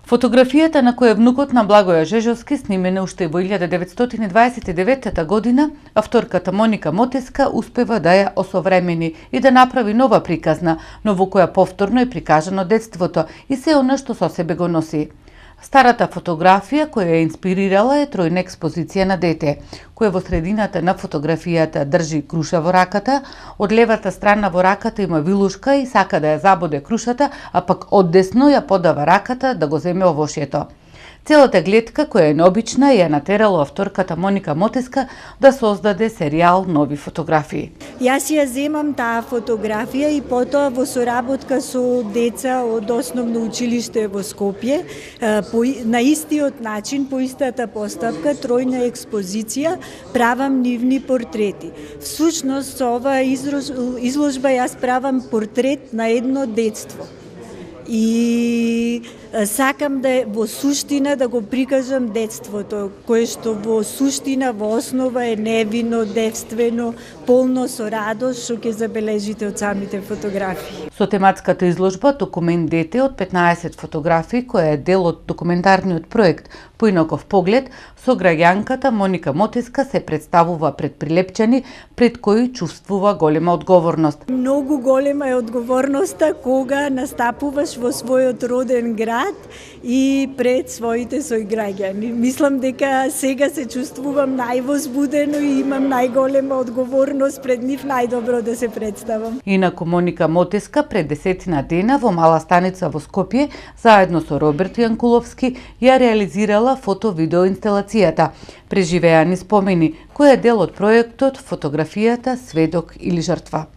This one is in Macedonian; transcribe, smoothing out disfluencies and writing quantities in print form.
Фотографијата на која е внукот на Благоја Жежовски, снимена уште во 1929 година, авторката Моника Мотеска успева да ја осовремени и да направи нова приказна, но во која повторно е прикажано детството и се она што со себе го носи. Старата фотографија која ја инспирирала е тројна експозиција на дете, која во средината на фотографијата држи круша во раката, од левата страна во раката има вилушка и сака да ја забоде крушата, а пак оддесно ја подава раката да го земе овошјето. Целата гледка, која е необична, ја натерала авторката Моника Мотеска да создаде серијал Нови фотографии. Јас ја земам таа фотографија и потоа во соработка со деца од основно училиште во Скопје, на истиот начин, по истата постапка, тројна експозиција, правам нивни портрети. Всушност, со оваа изложба јас правам портрет на едно детство. И сакам да во суштина да го прикажам детството, кое што во суштина, во основа е невино, девствено, полно со радост, што ќе забележите од самите фотографии. Со тематската изложба Документ дете од 15 фотографии, која е дел од документарниот проект Поинаков поглед, сограѓанката Моника Мотеска се представува пред прилепчани пред кои чувствува голема одговорност. Многу голема е одговорноста кога настапуваш во својот роден град и пред своите соиграѓани. Мислам дека сега се чувствувам највозбудено и имам најголема одговорност пред нив, најдобро да се представам. Инаку Моника Мотеска пред 10 дена во мала станица во Скопје, заедно со Роберт Јанкуловски, ја реализирала фото-видео инсталацијата Преживеани спомени, која е дел од проектот Фотографијата, сведок или жртва.